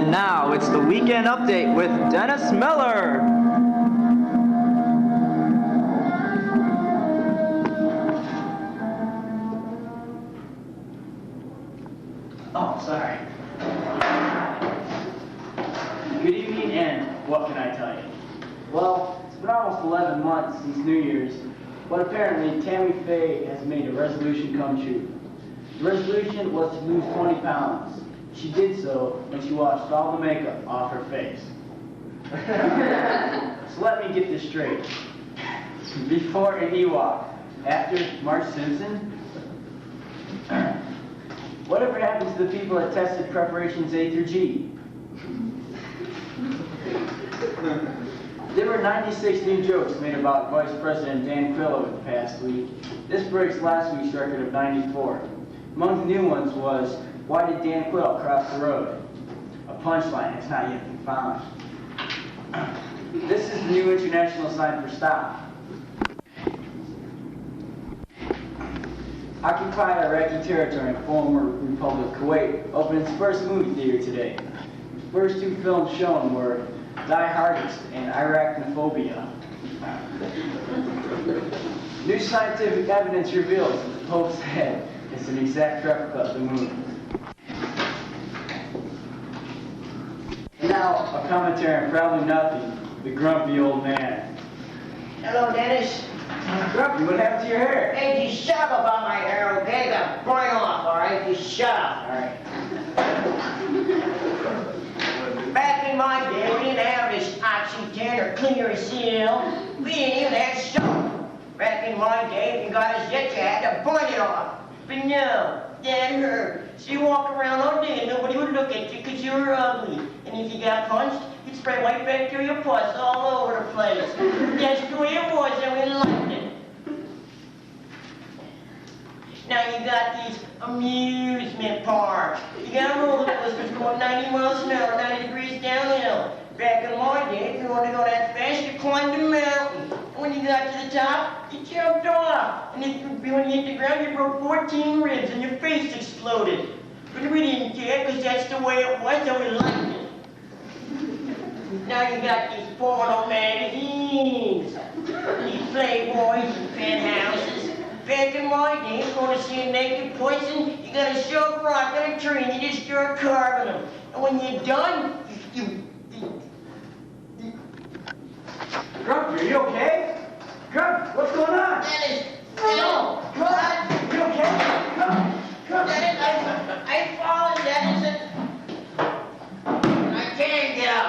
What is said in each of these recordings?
And now it's the weekend update with Dennis Miller. Oh, sorry. Good evening, and what can I tell you? Well, it's been almost 11 months since New Year's, but apparently Tammy Faye has made a resolution come true. The resolution was to lose 20 pounds. She did so when she washed all the makeup off her face. So let me get this straight. Before an Ewok, after Marge Simpson? Whatever happened to the people that tested preparations A through G? There were 96 new jokes made about Vice President Dan Quayle the past week. This breaks last week's record of 94. Among the new ones was, why did Dan Quayle cross the road? A punchline has not yet been found. This is the new international sign for stop. Occupy Iraqi territory in the former Republic of Kuwait opened its first movie theater today. The first two films shown were Die Hardest and Arachnophobia. New scientific evidence reveals that the Pope's head is an exact replica of the moon. And now, a commentary on probably nothing, the grumpy old man. Hello, Dennis. Grumpy, what happened to your hair? Hey, just shut up about my hair, okay? Got burn off, all right? Just shut up. All right. Back in my day, we didn't have this Oxy-10 or Clear Seal. We didn't even have soap. Back in my day, if you got a zit, you had to burn it off. But no, that hurt. So you walk around all day and nobody would look at you because you were ugly. And if you got punched, you'd spray white bacteria pus all over the place. That's the way it was, and we liked it. Now you got these amusement parks. You got roller coasters going 90 miles an hour, 90 degrees downhill. Back in my day, if you wanted to go that fast, you climbed a mountain. And when you got to the top, you jumped off. And when you hit the ground, you broke 14 ribs and your face exploded. But we didn't care, because that's the way it was, and we liked it. Now you got these porno magazines, these Playboys and penthouses. Back in my day, if you want to see a naked person, you got to shove a rock on a tree and you just start carving them. And when you're done, you Grump, are you okay? Grump, what's going on? Dennis, no. Grump, you okay? Grump. Dennis, I've fallen, Dennis, and I can't get up.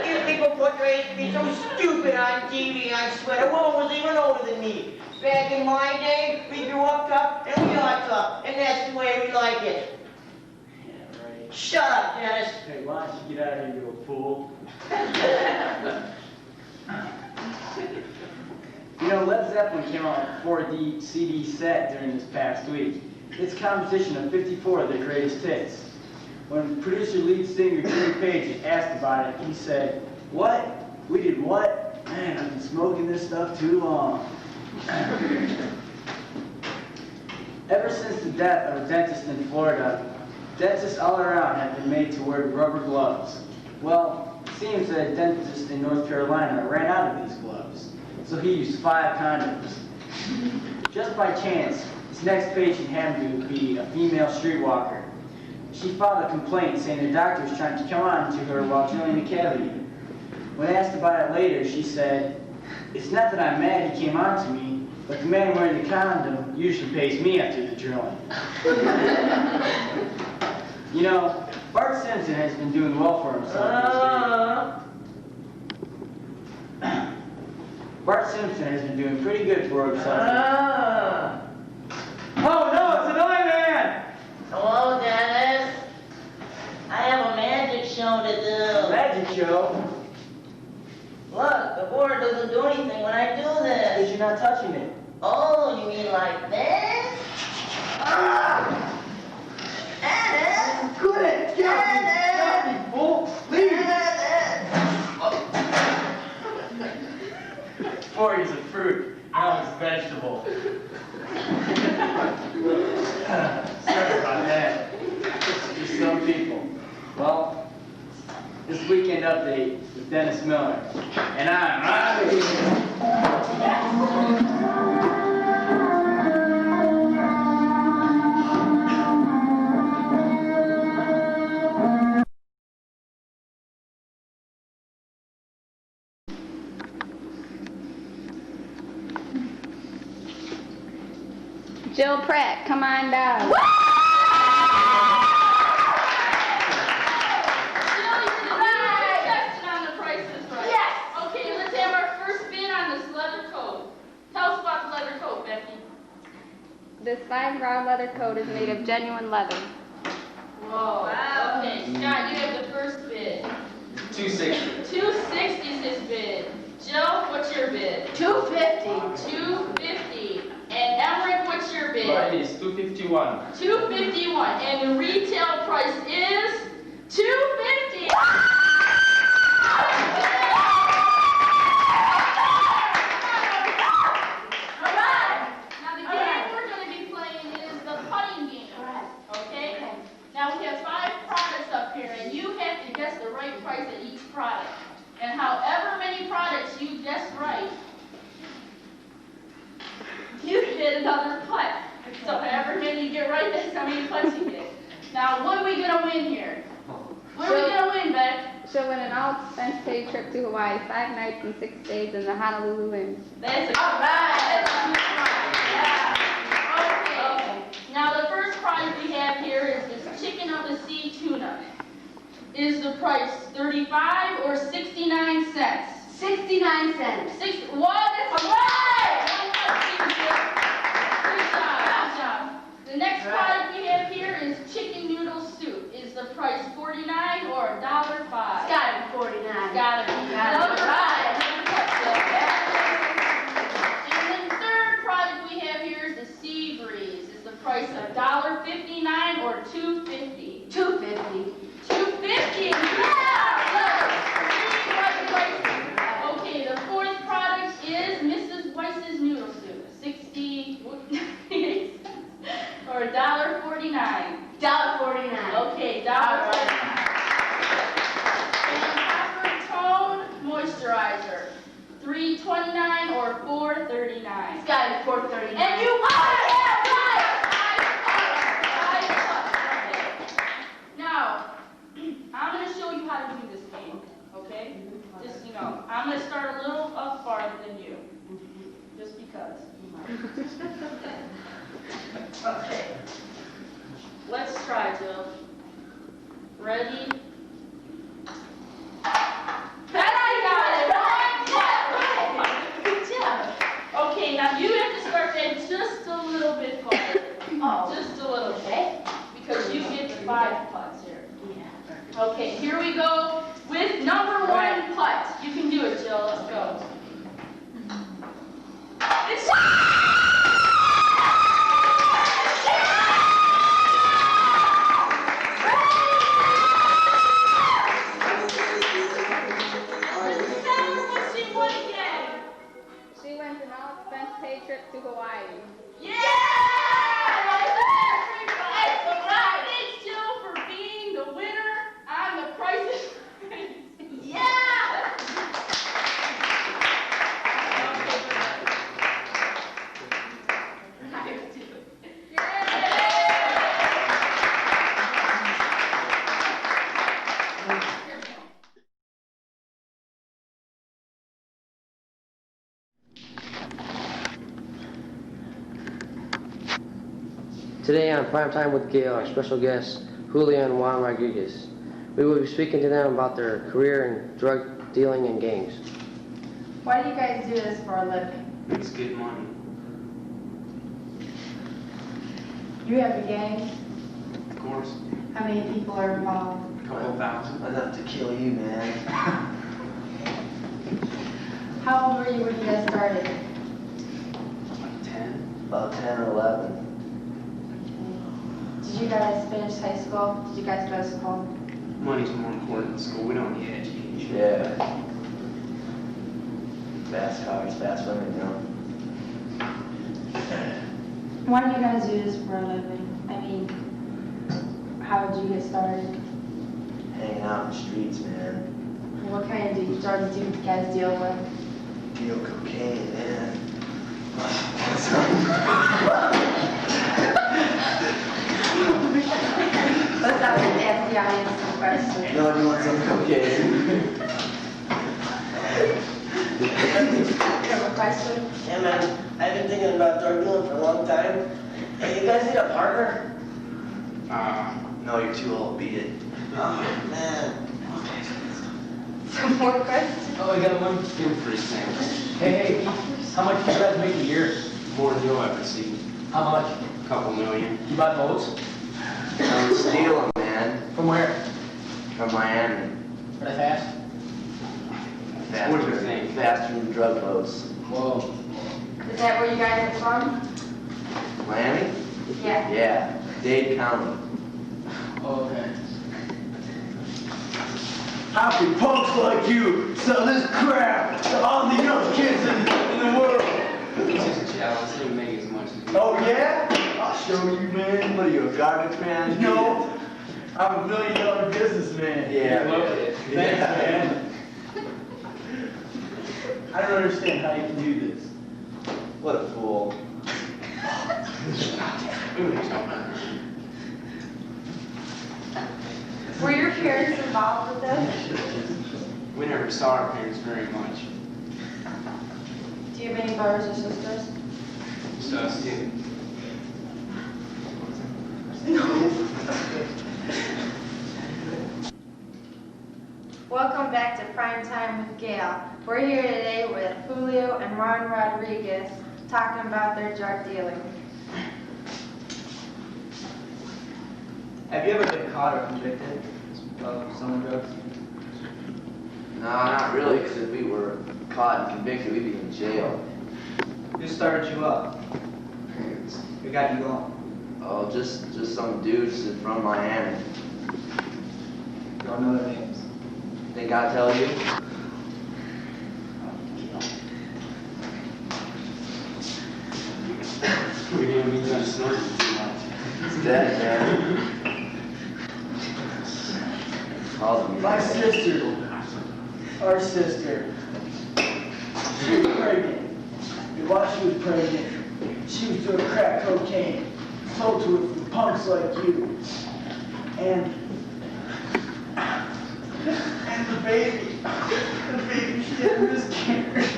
You people portray me so stupid on TV, I swear. The woman was even older than me. Back in my day, we grew up tough and we are tough, and that's the way we like it. Yeah, right. Shut up, Dennis. Hey, why don't you get out of here, you fool? You know, Led Zeppelin came out with a 4D CD set during this past week. It's a composition of 54 of their greatest hits. When producer lead singer Jimmy Page asked about it, he said, "What? We did what? Man, I've been smoking this stuff too long." Ever since the death of a dentist in Florida, dentists all around have been made to wear rubber gloves. Well, it seems that a dentist in North Carolina ran out of these gloves, so he used 5 condoms. Just by chance, this next patient happened to be a female streetwalker. She filed a complaint saying the doctor was trying to come on to her while drilling the cavity. When asked about it later, she said, "It's not that I'm mad he came on to me, but the man wearing the condom usually pays me after the drilling." You know, Bart Simpson has been doing well for himself this week. Bart Simpson has been doing pretty good for himself. Oh no, it's an eye man! Hello, Dennis. I have a magic show to do. Magic show? Look, the board doesn't do anything when I do Because this. you're not touching it. Oh, you mean like this? Ah! Dennis! Quit it! Get off me! Get off me, fool! Leave! Before he's a fruit, now he's a vegetable. Sorry about that. Just some people. This weekend update with Dennis Miller. And I'm out of here. Jill Pratt, come on down. This fine brown leather coat is made of genuine leather. Whoa. Wow. Okay, Scott, you have the first bid. $260. $260 is his bid. Jill, what's your bid? $250. $250. And Emmerich, what's your bid? Mine is $251. $251. And the retail price is $250. Now we have 5 products up here, and you have to guess the right price of each product. And however many products you guess right, you get another putt. So however many you get right, that's how many putts you get. Now, what are we going to win here? What are we going to win, Beck? She'll win an all-expense-paid trip to Hawaii, 5 nights and 6 days in the Honolulu Inn. That's a all right. Yeah. Okay. Now the first prize we have here is this chicken of the sea tuna. Is the price 35 or 69 cents? 69 cents. What? That's right! Good job. The next product we have here is chicken noodle soup. Is the price 49 or $1.05? It's gotta be 49. Gotta be. All right. And then the third product we have here is the sea breeze. Is the price of $1.59 or $2.50? $250. $2.50. Yeah! Okay, the fourth product is Mrs. Weiss's noodle soup. 68 cents or $1.49. $1.49. Okay, $1.49. And Copper Tone moisturizer. $3.29 or $4.39. It's gotta be $4.39. And you are! Yeah, right! Now, I'm going to show you how to do this game, okay? Just, I'm going to start a little up farther than you, just because. Okay. Let's try, Jill. Ready? And I got it! Good job. Okay, now you have to start that just a little bit farther. Oh. Just a little bit. Because you get 5 putts here. Yeah. Okay, here we go with number 1 putt. You can do it, Jill. Let's go. It's She wins an all-expense-paid trip to Hawaii. yeah! Thanks, Jill, for being the winner on The Price is Right. Yeah! Today on Prime Time with Gail, our special guest, Julia and Juan Rodriguez. We will be speaking to them about their career in drug dealing and gangs. Why do you guys do this for a living? It's good money. You have a gang? Of course. How many people are involved? A couple thousand. Enough to kill you, man. How old were you when you guys started? Like 10. About 10 or 11. Did you guys finish high school? Did you guys go to school? Money's more important than school. We don't need education. Yeah. Fast cars, fast women, Why do you guys do this for a living? I mean, how did you get started? Hanging out the streets, man. What kind of drugs do you guys deal with? Deal cocaine, man. Let's not ask the audience some questions. No, you want some cocaine? You have a question? Yeah, man, I've been thinking about drug dealing for a long time. Hey, you guys need a partner? No, you're too old, beat it. Oh, man. Some more questions? Oh, I got one thing for you, Sam. Hey, how much do you guys make a year? More than you'll ever see. How much? A couple million. You buy boats? Don't steal them, man. From where? From Miami. Are they fast? What do you think? Faster than drug boats. Whoa. Is that where you guys are from? Miami? Yeah. Yeah, Dade County. Oh, okay. How can punks like you sell this crap to all the young kids in the world? It's just a challenge. He didn't make as much as me. Oh yeah? I'll show you, man. What are you, a garbage man? No, I'm $1 million businessman. Yeah. Thanks, man. I don't understand how you can do this. What a fool. Were your parents involved with this? We never saw our parents very much. Do you have any brothers or sisters? So us too. Welcome back to Prime Time with Gail. We're here today with Julio and Ron Rodriguez talking about their drug dealing. Have you ever been caught or convicted of selling drugs? No, not really, because if we were caught and convicted, we'd be in jail. Who started you up? Who got you going? Oh, just some dudes from Miami. Don't know their names. Think I'd tell you? We didn't mean to snort too much. It's dead, man. Call me. My sister, our sister, she was pregnant. And while she was pregnant, she was doing crack cocaine, sold to it from punks like you. And the baby, she had miscarriage.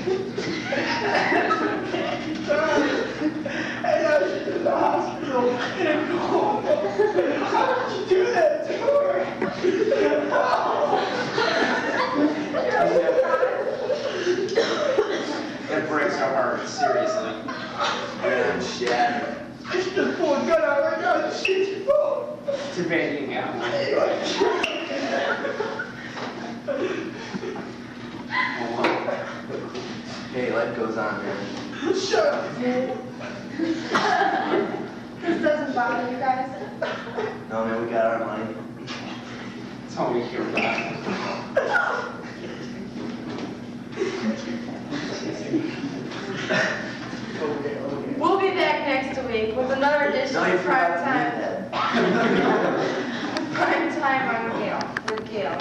She died. And now she's in the hospital in a coma. How did you do that to her? That breaks our heart, seriously. Man, I'm shattered. Just pull a gun out right now and shoot your phone. Too bad you got one. Hey, life goes on, man. Shut up, fool. This doesn't bother you guys? No, man, we got our money. That's all we care about. We'll be back next week with another edition No, you of Prime forgot Time. to Prime Time on Gail, with Gail.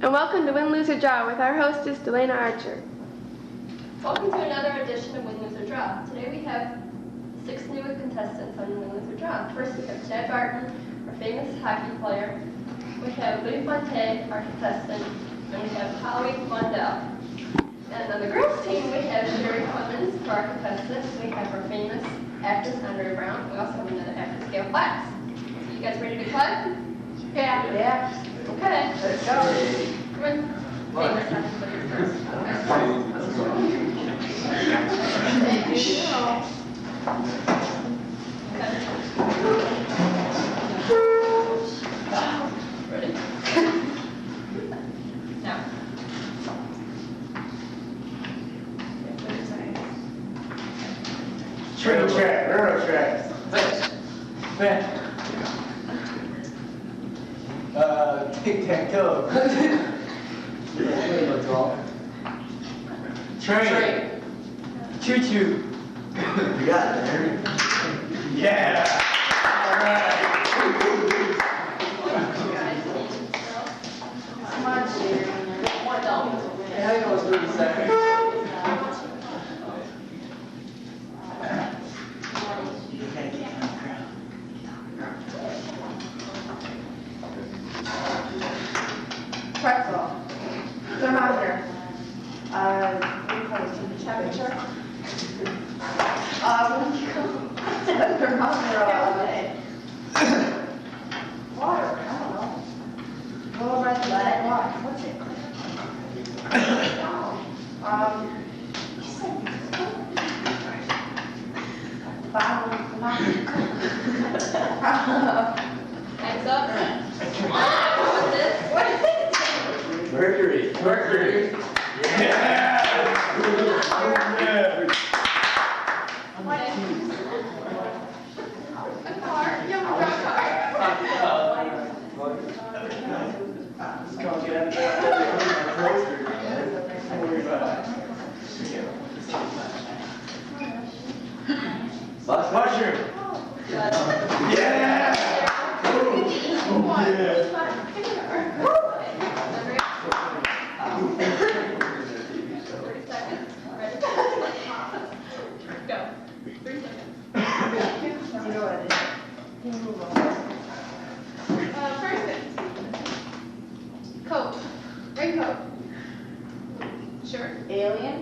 And welcome to Win, Lose, or Draw with our hostess, Delana Archer. Welcome to another edition of Win, Lose, or Draw. Today we have 6 new contestants on Win, Lose, or Draw. First we have Chad Barton, our famous hockey player. We have Lee Fonte, our contestant. And we have Holly Mundell. And on the girls team we have Sherry Clemens for our contestant. We have our famous actress Andre Brown. We also have another actress, Gail Flax. So you guys ready to play? Yeah. Yeah. Okay. Let's go. Come on. Famous hockey player first. Ready? Now. Train track, railroad tracks. Man. Tic-tac-toe. Train. Choo-choo. You got it, Henry. Yeah. All right. Come on, Sherry. How you know it's 30 seconds? Pretzel. Thermometer. What do you call this? Temperature? What do you call it? Thermometer. Water. I don't know. Low red lead. What's it? Time's up. What's this? What is it? Mercury. Mercury. Yeah. A car. You have a rock car. Let's go get out of there. Don't worry about it. Mushroom. Yeah. Go. 3 seconds. Person. Coat. Raincoat. Shirt. Alien.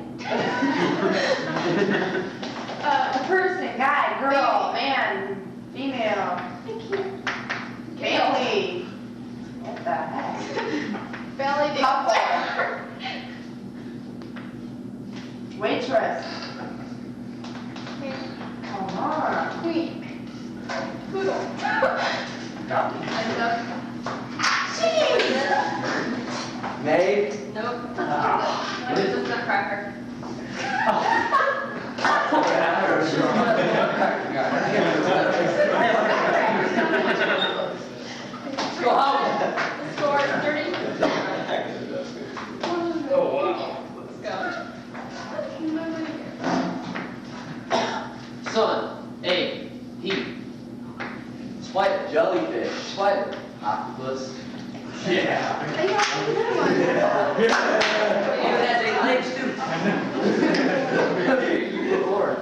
A person, guy, girl, man, female. Family. What the heck? Belly Couple. Waitress. Come on. Queen. Poodle. Time's up. Maid. Nope. It's just a cracker. Go home. Score is 30. Oh, wow. Let's go. Sun. Egg. Heat. Spider. Jellyfish. Spider. Octopus. Yeah. Even has 8 legs too. Lord.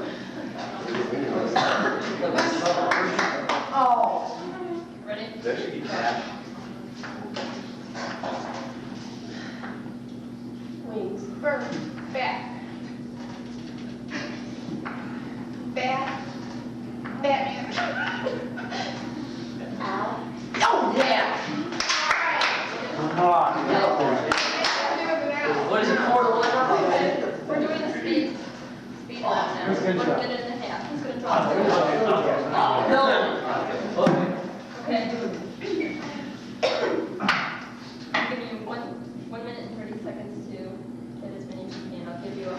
Oh. Ready? There should be that. Wings. Bird. Bat. Bat. Batman. Oh yeah. Come on. What is it for? We're doing the speed round now. Who's gonna 1 try? minute and a half. Who's gonna talk? No. Okay. I'll give you 1 minute and 30 seconds to get as many as you can. I'll give you $100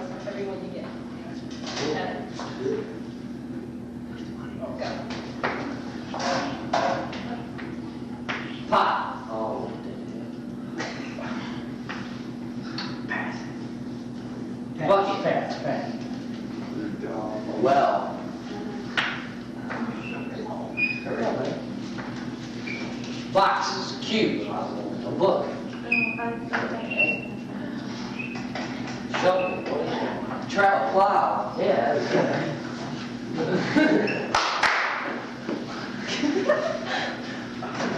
for every one you get. Okay. Go. Pot. Oh. Bucket. Pass. Well. Box. Cube. A book. Shovel. Trap. Plow. Yeah. That's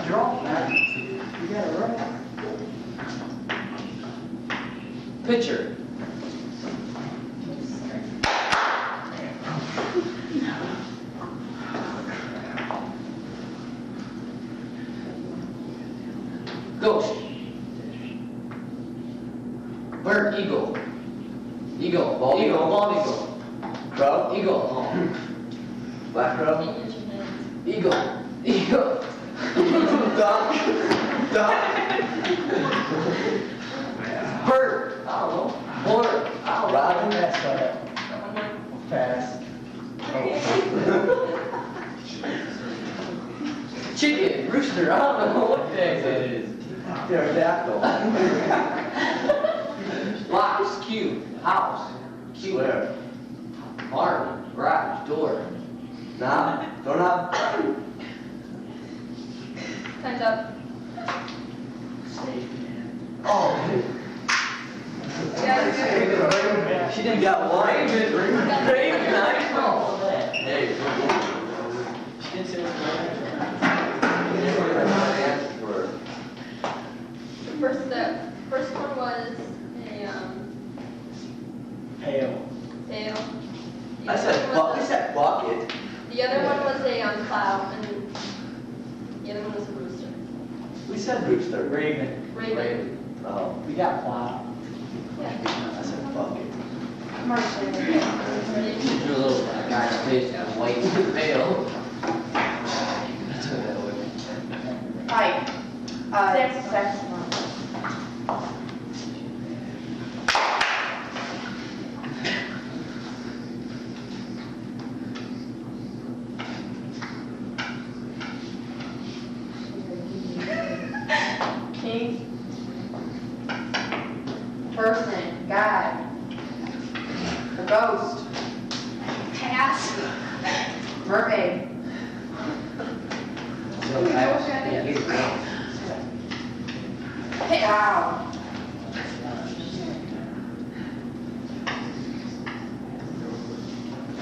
Draw, man. You gotta run. Pitcher. Ghost. Bird. Eagle. Eagle. Bald Eagle. eagle. Bald eagle. Crow. Eagle. Oh. Black crow. Eagle. Eagle. Duck. Duck. Bird. I don't know. Bird. I don't know. Robin. Pass. Chicken. Rooster. I don't know what the heck that is. Pterodactyl. Box. Cube. House. Swear. Apartment, garage, door. Nah, doorknob. Time's up. Oh. She didn't got one. Raven, nice. Hey. She didn't say The first one was a, Pale. tail. I said bucket. The other one was a, plow, and the other one was a rooster. We said rooster. Raven. Raven. Oh. We got plow. Yeah. I said bucket. You drew a little guy's face that white veil. Hi. Saxophone. King. Person. God. A ghost. Pass. Mermaid. Wow.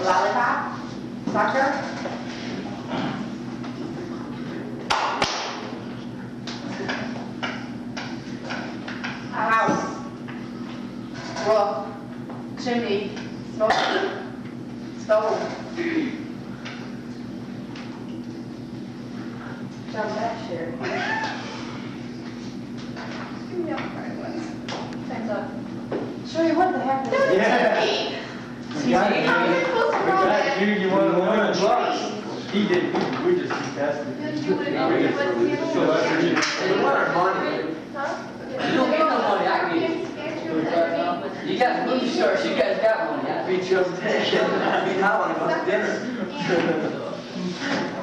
Lollipop. Sucker. A house. Roof. Chimney. Smoke. Stove. Jump back here. Give me all the right ones. Time's up. Show you what the heck is this? Yeah. We got it, How are you man. supposed to We know got that? you. You want to win the bucks. He did. We just tested. You would have known what's the other one. We want our money. Huh? You don't get no money, I can get it. You got movie stars, you guys got money. I treat you up to I mean, I want to go to dinner.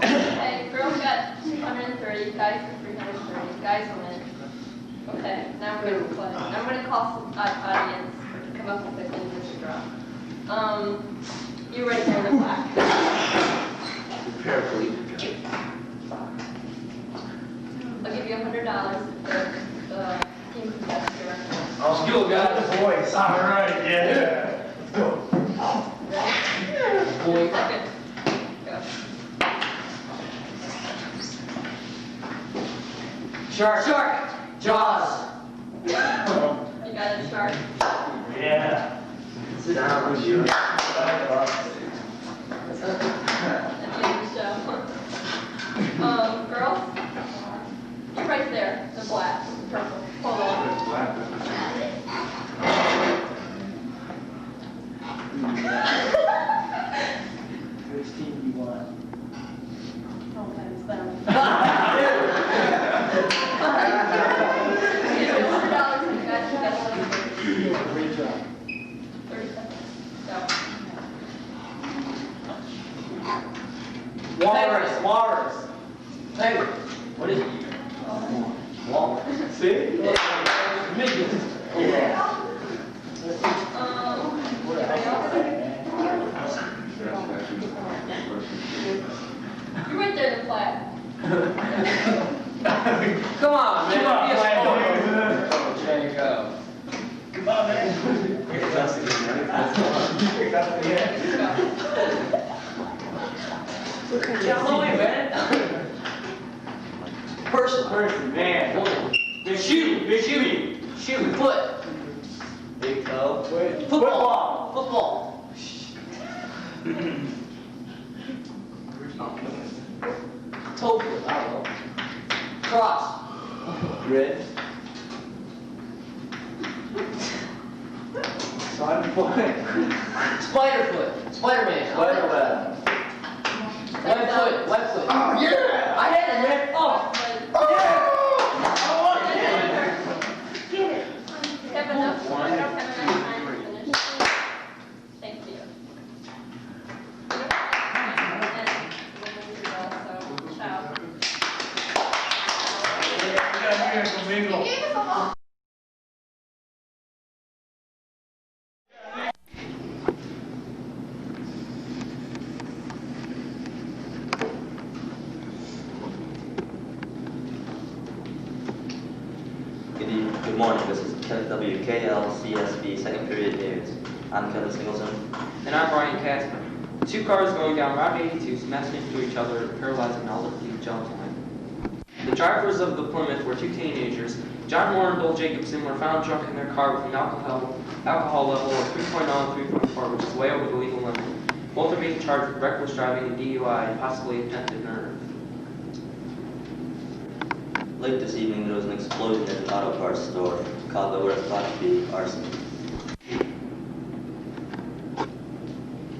Okay, girls got 230, guys got 330, guys win. Okay, now we're gonna play. I'm gonna call some audience to come up with a thing to draw. You're right there in the black. Prepare for you. I'll give you $100 if the team can get your I'll still got the voice. All right, yeah. Let's go. Ready? Second. Go. Shark. Shark. Jaws. You got a shark. Yeah. Sit down, you. At the end of the show. Girls, you're right there. The black, the purple. Hold on. Which team do you want? Oh, that is them. $100 and you guys can get one. Great job. 30 seconds. Go. Walrus. Hey, what is it? Walrus. See? Midget. You're right there in the flat. Come on, man. Come on, Be a man. sport. There you go. Come on, man. Get away, man. Person, man. Big shoe. Big shoe. Shoe. Foot. Big toe. Football. Football. Toe. I don't know. Cross. Grid. Spider foot. Spider-Man. Spider-Man. Web foot. Web foot. Oh, yeah. I had it, man. Oh. Get it. Have enough. I don't have enough time to finish. Thank you. Ciao. Yeah, we got here from Mingle. WKLCSB second period news. I'm Kevin Singleton. And I'm Brian Casper. Two cars going down Route 82 smashed into each other, paralyzing an elderly gentleman. The drivers of the Plymouth were two teenagers. John Moore and Bill Jacobson were found drunk in their car with an alcohol level of 3.0 and 3.4, which is way over the legal limit. Both are being charged with reckless driving and DUI and possibly attempted murder. Late this evening, there was an explosion at an auto parts store caused by what is thought to be arson.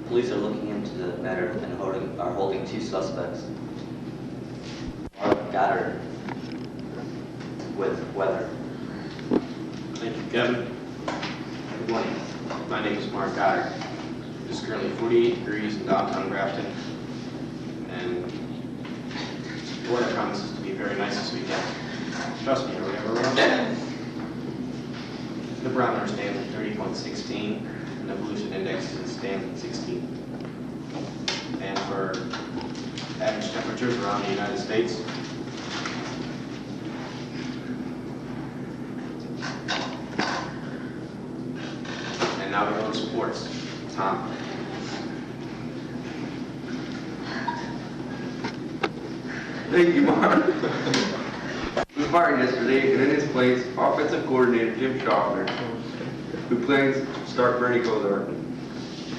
Police are looking into the matter and are holding two suspects. Mark Goddard with weather. Thank you, Kevin. Good morning. My name is Mark Goddard. It's currently 48 degrees in downtown Grafton, and the weather promises to be very nice this weekend. Trust me, or whatever. The barometer stands at 30.16, and the pollution index stands at 16. And for average temperatures around the United States, and now we go to sports. Tom. Thank you, Mark. We was fired yesterday, and in his place, offensive coordinator Jim Schaffner, who plans to start Bernie Kosar.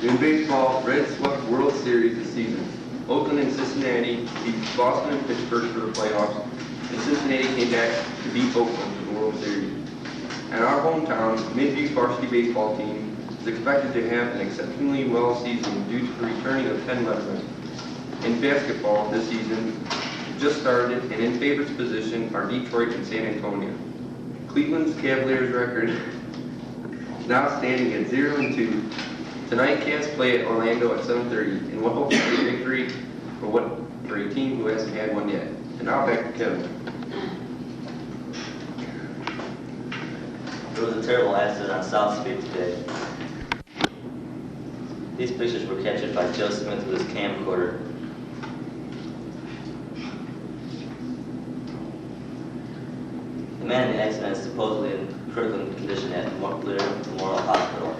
In baseball, Reds swept World Series this season. Oakland and Cincinnati beat Boston and Pittsburgh for the playoffs, and Cincinnati came back to beat Oakland for the World Series. And our hometown, Midview varsity baseball team is expected to have an exceptionally well season due to the returning of 10 lettermen. In basketball, this season just started, and in favorites position are Detroit and San Antonio. Cleveland's Cavaliers record is now standing at 0-2. Tonight, Cavs play at Orlando at 7:30, and we'll hope for a victory for a team who hasn't had one yet. And now back to Kevin. There was a terrible accident on South Street today. These pictures were captured by Joe Smith with his camcorder. The man in the accident is supposedly in critical condition at Montclair Memorial Hospital.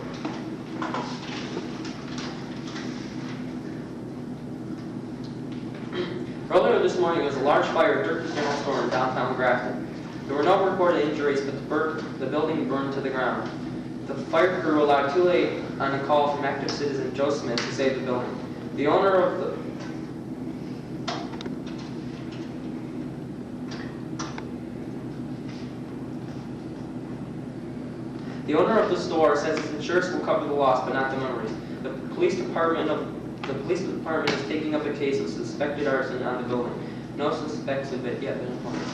Earlier this morning, there was a large fire at Durkee's General Store in downtown Grafton. There were no recorded injuries, but the building burned to the ground. The fire crew allowed too late on a call from active citizen Joe Smith to save the building. The owner of the store says his insurance will cover the loss, but not the memories. The police department is taking up a case of suspected arson on the building. No suspects have yet been appointed.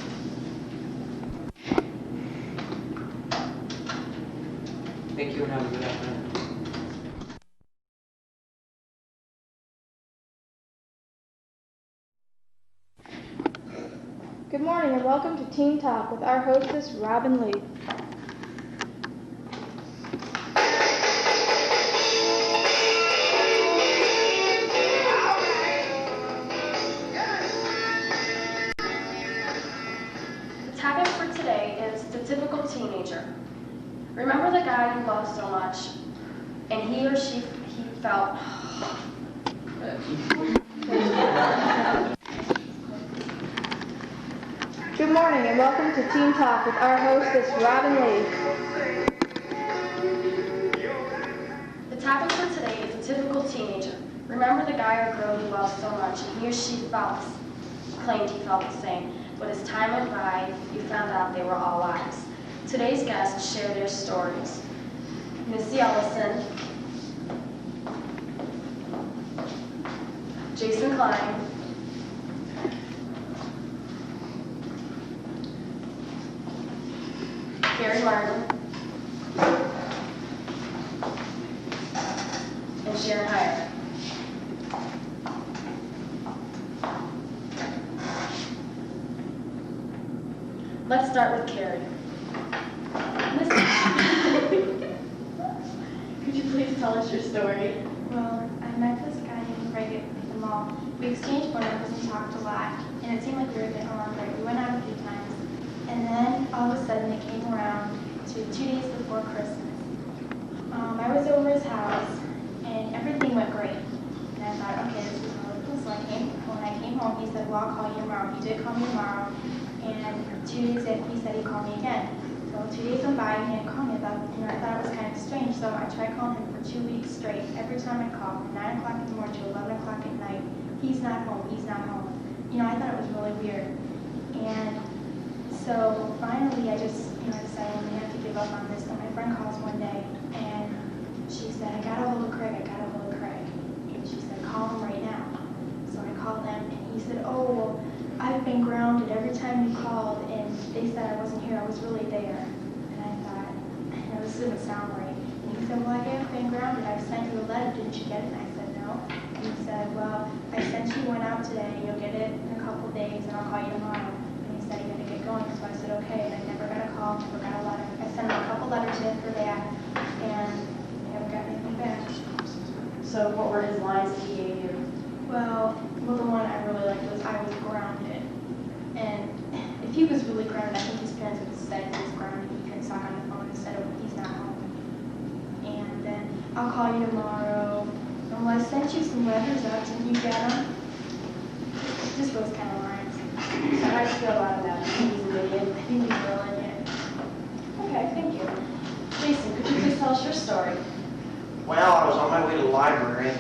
Thank you and have a good afternoon. Good morning and welcome to Teen Talk with our hostess, Robin Lee. The topic for today is the typical teenager. Remember the guy you loved so much, and he or she felt. Good morning and welcome to Teen Talk with our hostess, Robin Lee. The topic for today is the typical teenager. Remember the guy or girl you loved so much, and he or she claimed he felt the same. But as time went by, you found out they were all lies. Today's guests share their stories. Missy Ellison, Jason Klein, Gary Martin, and Sharon Heyer. Let's start with Carrie. Could you please tell us your story? Well, I met this guy named Greg at the mall. We exchanged phone numbers and talked a lot, and it seemed like we were getting along great. We went out a few times, and then all of a sudden it came around to 2 days before Christmas. I was over his house, and everything went great. And I thought, okay, this is really cool. So when I came home, he said, well, I'll call you tomorrow. He did call me tomorrow, and 2 days in, he said he'd call me again. So 2 days went by, he didn't call me about, I thought it was kind of strange. So I tried calling him for 2 weeks straight. Every time I called, from 9 o'clock in the morning to 11 o'clock at night, he's not home, he's not home. I thought it was really weird. And so finally, I decided I have to give up on this. So my friend calls one day, and she said, I got a hold of Craig. And she said, call him right now. So I called him, and he said, oh, well, I've been grounded every time you called, and they said I wasn't here. I was really there. And I thought, this doesn't sound right. And he said, well, I have been grounded. I sent you a letter. Didn't you get it? And I said, no. And he said, well, I sent you one out today. You'll get it in a couple days, and I'll call you tomorrow. And he said, you're going to get going. So I said, okay. And I never got a call, never got a letter. I sent him a couple letters in for that, and I never got anything back. So what were his lines that he gave you? Well, the one I really liked was I was grounded. And if he was really grounded, I think his parents would have said he was grounded. He couldn't talk on the phone instead of he's not home. And then I'll call you tomorrow. And well, I sent you some letters out. Didn't you get them? Just those kind of lines. So how do you feel about that? He's an idiot. I think he's real in it. Okay, thank you. Jason, could you please tell us your story? Well, I was on my way to the library,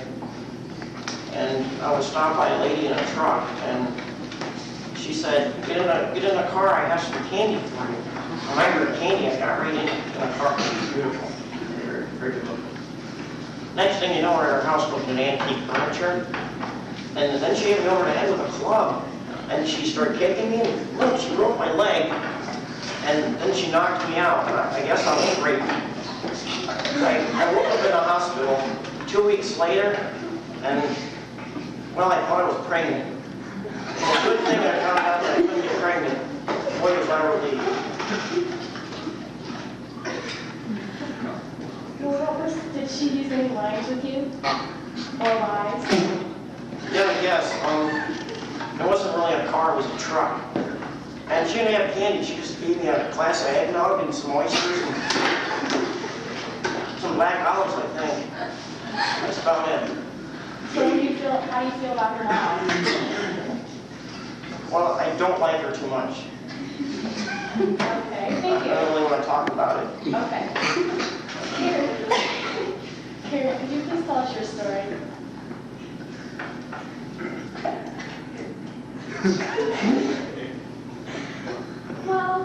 and I was stopped by a lady in a truck, and she said, get in the car, I have some candy for you. When I heard candy, I got right in the car. It was beautiful. Very, very good looking. Next thing you know, we're at her house looking at antique furniture, and then she hit me over the head with a club, and she started kicking me, and look, she broke my leg, and then she knocked me out. I guess I was raped. I woke up in the hospital 2 weeks later, and, well, I thought I was pregnant. And a good thing I found out that I couldn't get pregnant. Boy, was I relieved. Well, did she use any lines with you? Or lies? Yeah, I guess. It wasn't really a car, it was a truck. And she didn't have candy, she just gave me a glass of eggnog and some oysters and some black olives, I think. That's about it. So how do you feel about her now? Well, I don't like her too much. Okay, thank you. I don't really want to talk about it. Okay. Karen, could you please tell us your story? Well,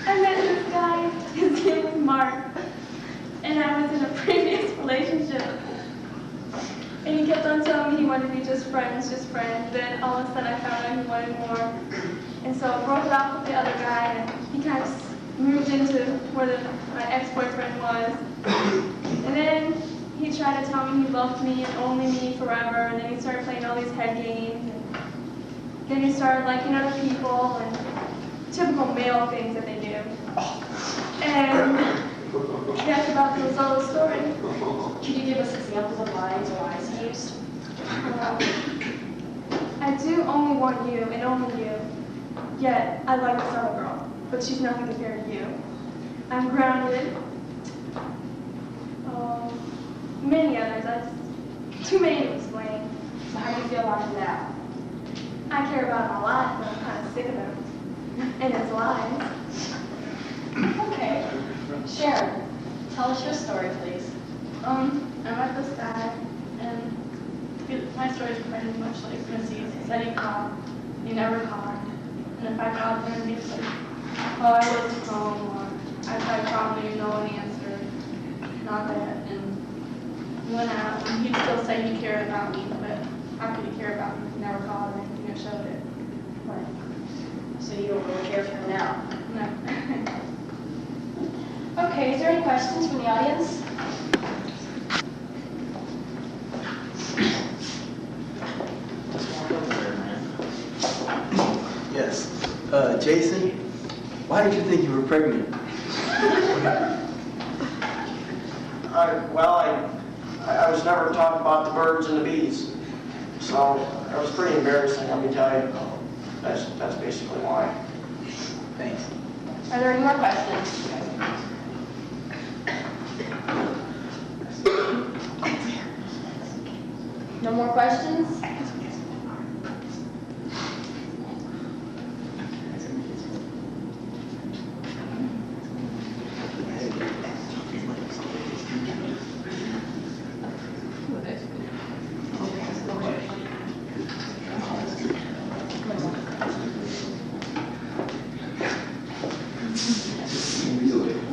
I met this guy. His name was Mark. And I was in a previous relationship. And he kept on telling me he wanted to be just friends. Then all of a sudden I found out he wanted more. And so I broke it off with the other guy, and he kind of moved into where my ex-boyfriend was. And then he tried to tell me he loved me and only me forever. And then he started playing all these head games. And then he started liking other people and typical male things that they do. And that's about the result of the story. Could you give us examples of lines or lies he used? I do only want you and only you. Yet I like this other girl, but she's nothing compared to you. I'm grounded. Many others. That's too many to explain. So how do you feel about him now? I care about him a lot, but I'm kind of sick of him. And his lies. Okay. Sharon, tell us your story, please. I met this guy, and my story is pretty much like Missy's. He said he'd call. He never called. And if I called him, he'd say, oh, I wasn't home, or I tried calling you, no one answered. And all that. And when he'd still say he cared about me, but how could he care about me if he never called or anything or showed it? Right. So you don't really care for him now? No. Okay, is there any questions from the audience? Yes. Jason, why did you think you were pregnant? I was never taught about the birds and the bees. So it was pretty embarrassing, let me tell you. That's basically why. Thanks. Are there any more questions? No more questions?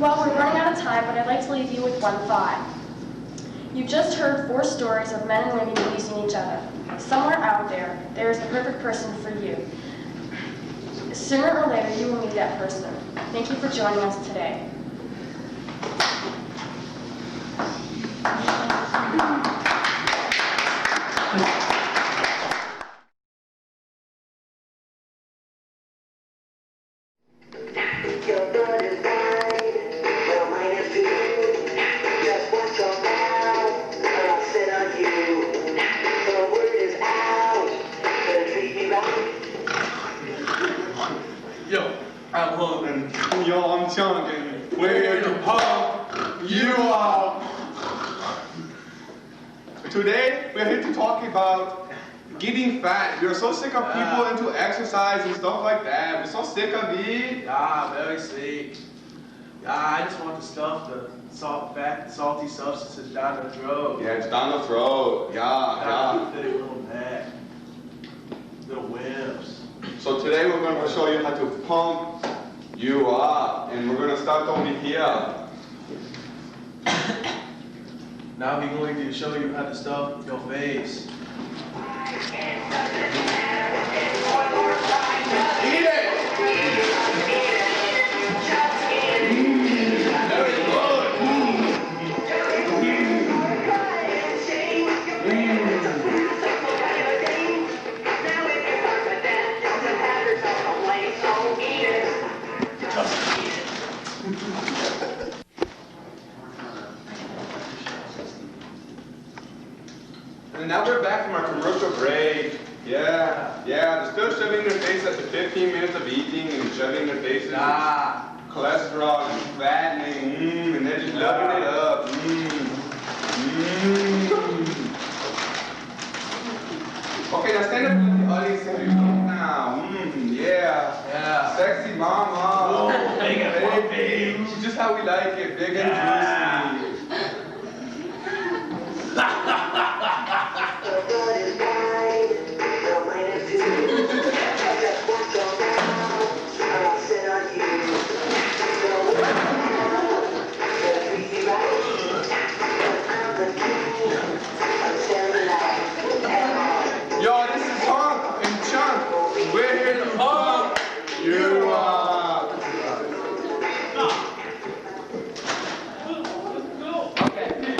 Well, we're running out of time, but I'd like to leave you with one thought. You just heard 4 stories of men and women abusing each other. Somewhere out there, there is the perfect person for you. Sooner or later, you will meet that person. Thank you for joining us today. Yo, I'm hungry. Yo, I'm chunking. Where the pump? You are. Today, we're here to talk about getting fat. We're so sick of people into exercise and stuff like that. We're so sick of it. Yeah, very sick. Yeah, I just want the stuff, the fat, salty substances down the throat. Yeah, it's down the throat. Yeah. Big little neck. Little whips. So today we're going to show you how to pump you up. And we're going to start over here. Now we're going to show you how to stuff your face. Eat it! Very good. And now we're back from our commercial break. Yeah, they're still shoving their face at the 15 minutes of eating and shoving their faces. Cholesterol and fattening, and they're just loving it up. Okay, now stand up and let the audience say you now. Yeah. Sexy mama. Oh, big and baby. It's just how we like it, big and juicy. Yo, this is Hunk and Chunk. We're here to pump you up. Okay.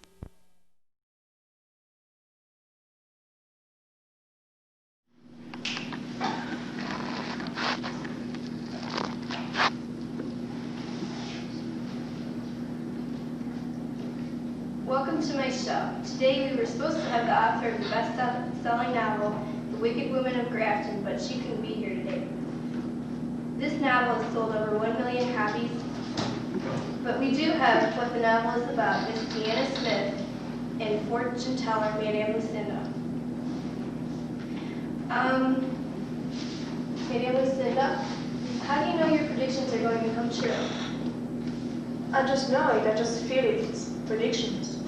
Welcome to my show. Today we were supposed to have the author of the best-selling novel, The Wicked Woman of Grafton, but she couldn't be here today. This novel has sold over 1 million copies, but we do have what the novel is about, Miss Deanna Smith and fortune teller Madame Lucinda. Madame Lucinda, how do you know your predictions are going to come true? I just know it. I just feel it. It's predictions.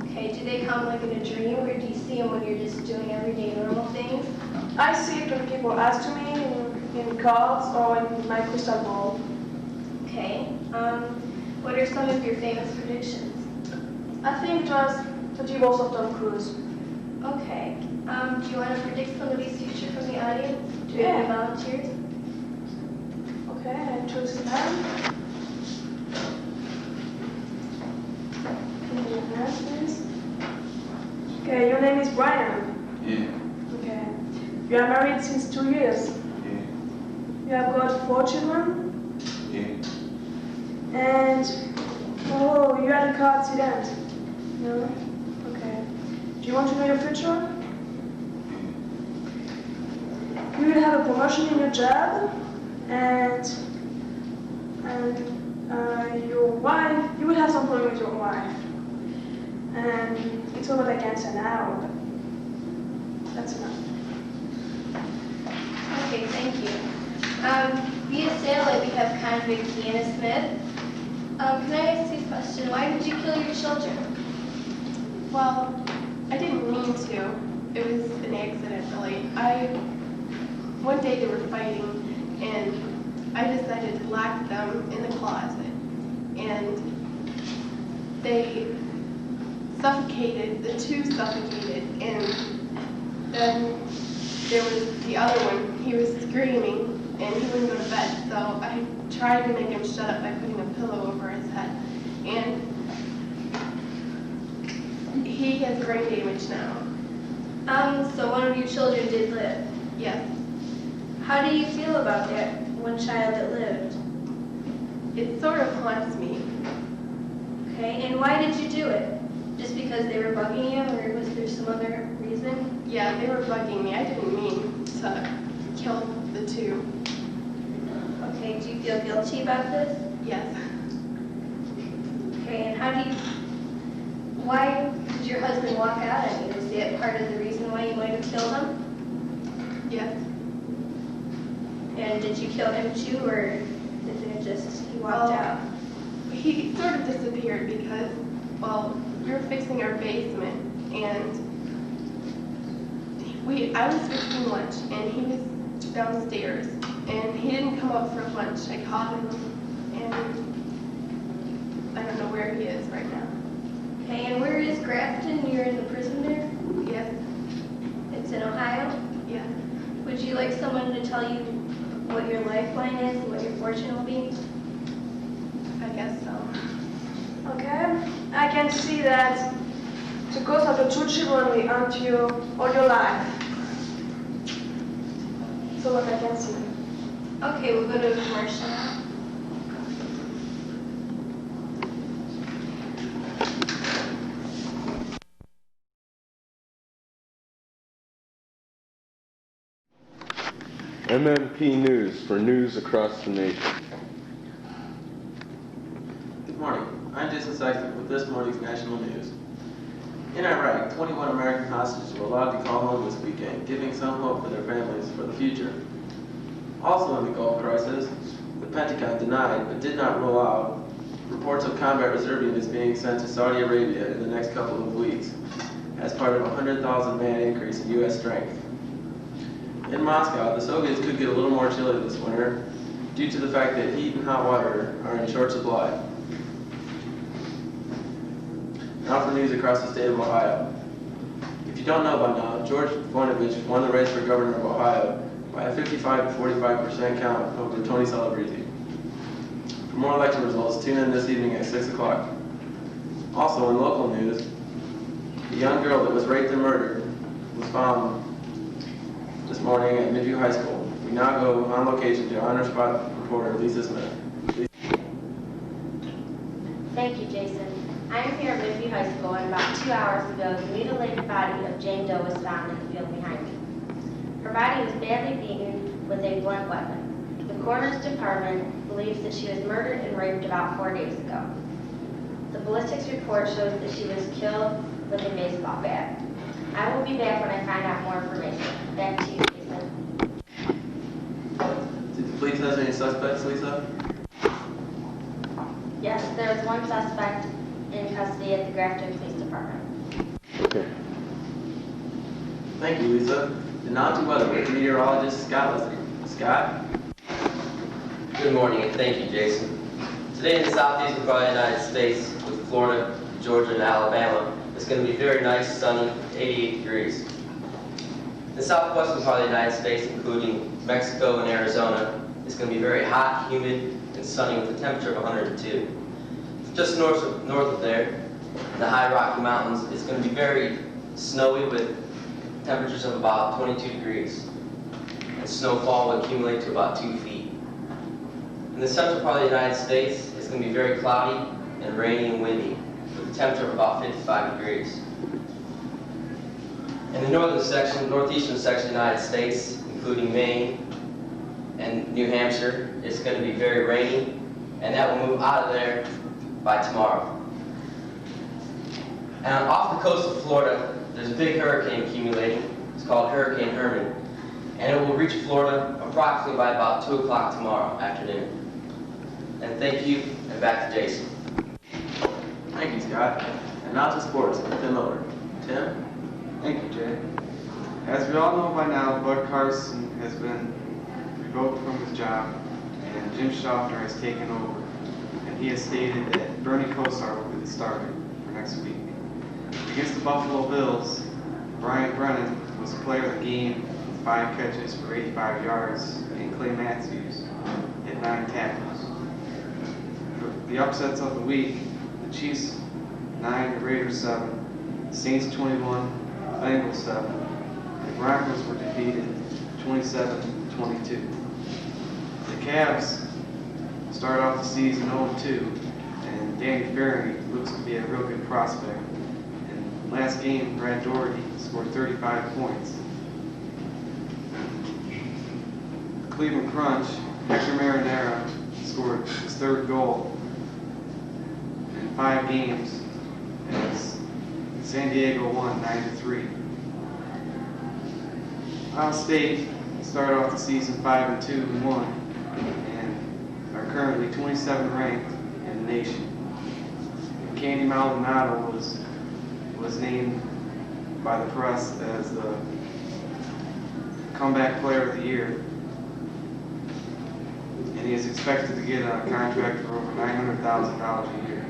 Okay, do they come like in a dream, or do you see them when you're just doing everyday normal things? I see it when people ask to me in cards or in my crystal ball. Okay, what are some of your famous predictions? I think it was the divorce of Tom Cruise. Okay, do you want to predict somebody's future from the audience? Do we have any volunteers? Okay, I choose a man. Okay, your name is Brian. Yeah. Okay. You are married since 2 years. Yeah. You have got 4 children. Yeah. And you had a car accident. No? Okay. Do you want to know your future? You will have a promotion in your job, and your wife, you will have some problem with your wife. And it's all what I can say now. That's enough. Okay, thank you. Via satellite, we have convict Deanna Smith. Can I ask you a question? Why did you kill your children? Well, I didn't mean to. It was an accident, really. One day they were fighting, and I decided to lock them in the closet. And they suffocated, the two suffocated, and then there was the other one. He was screaming, and he wouldn't go to bed, so I tried to make him shut up by putting a pillow over his head. And he has brain damage now. So one of your children did live? Yes. How do you feel about that one child that lived? It sort of haunts me. Okay, and why did you do it? Just because they were bugging you, or was there some other reason? Yeah, they were bugging me. I didn't mean to kill the two. Okay, do you feel guilty about this? Yes. Okay, and why did your husband walk out on you? Was that part of the reason why you might have killed him? Yes. And did you kill him too, or is it just he walked out? He sort of disappeared because, well, we were fixing our basement, and I was fixing lunch, and he was downstairs, and he didn't come up for lunch. I called him, and I don't know where he is right now. Okay, and where is Grafton? You're in the prison there? Yes. It's in Ohio? Yes. Would you like someone to tell you what your lifeline is and what your fortune will be? I guess so. Okay, I can see that the ghost of the two children will haunt you all your life. So what I can see. Okay, we'll go to a commercial now. MMP News for news across the nation. Good morning. I'm Jason Sykes with this morning's national news. In Iraq, 21 American hostages were allowed to call home this weekend, giving some hope for their families for the future. Also in the Gulf crisis, the Pentagon denied but did not rule out reports of combat reserve units being sent to Saudi Arabia in the next couple of weeks as part of a 100,000 man increase in U.S. strength. In Moscow, the Soviets could get a little more chilly this winter due to the fact that heat and hot water are in short supply. Now for news across the state of Ohio. If you don't know by now, George Voinovich won the race for governor of Ohio by a 55 to 45% count over Tony Celebrezzi. For more election results, tune in this evening at 6 o'clock. Also in local news, the young girl that was raped and murdered was found this morning at Midview High School. We now go on location to honor spot reporter Lisa Smith. Thank you, Jason. I'm here at Midview High School, and about 2 hours ago, the mutilated body of Jane Doe was found in the field behind me. Her body was badly beaten with a blunt weapon. The coroner's department believes that she was murdered and raped about 4 days ago. The ballistics report shows that she was killed with a baseball bat. I will be back when I find out more information. Back to you, Jason. Did the police have any suspects, Lisa? Yes, there was one suspect in custody at the Grafton Police Department. Okay. Thank you, Lisa. And now to weather with meteorologist Scott Leslie. Scott? Good morning, and thank you, Jason. Today in the southeastern part of the United States, with Florida, Georgia, and Alabama, it's going to be very nice, sunny, 88 degrees. In the southwestern part of the United States, including Mexico and Arizona, it's going to be very hot, humid, and sunny with a temperature of 102. Just north of there, in the high Rocky Mountains, it's going to be very snowy with temperatures of about 22 degrees. And snowfall will accumulate to about 2 feet. In the central part of the United States, it's going to be very cloudy and rainy and windy, with a temperature of about 55 degrees. In the northeastern section of the United States, including Maine and New Hampshire, it's going to be very rainy, and that will move out of there by tomorrow. And off the coast of Florida, there's a big hurricane accumulating. It's It's called Hurricane Herman, and it will reach Florida approximately by about 2 o'clock tomorrow afternoon. And thank you, and back to Jason. Thank you, Scott. And now to sports with Tim Miller. Tim? Thank you, Jay. As we all know by now, Bud Carson has been revoked from his job, and Jim Schaffner has taken over. And he has stated that Bernie Kosar will be the starter for next week. Against the Buffalo Bills, Brian Brennan was the player of the game with 5 catches for 85 yards, and Clay Matthews had 9 tackles. For the upsets of the week, the Chiefs 9, the Raiders 7, Saints 21, Bengals 7, and the Broncos were defeated 27-22. The Cavs started off the season 0-2, and Danny Ferry looks to be a real good prospect. And last game, Brad Doherty scored 35 points. The Cleveland Crunch, Hector Marinara scored his 3rd goal in 5 games as San Diego won 9-3. Ohio State started off the season 5-2-1 and are currently 27th ranked in the nation. Candy Maldonado was named by the press as the comeback player of the year, and he is expected to get a contract for over $900,000 a year.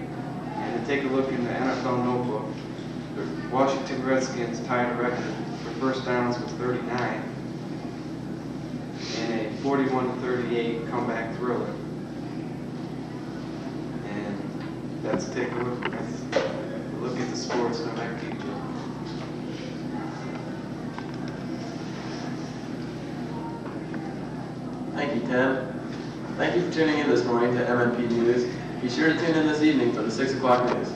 And to take a look in the NFL notebook, the Washington Redskins tied a record for first downs with 39 in a 41-38 comeback thriller. And let's take a look at the sports and back to you, Joe. Thank you, Tim. Thank you for tuning in this morning to MNP News. Be sure to tune in this evening for the 6 o'clock news.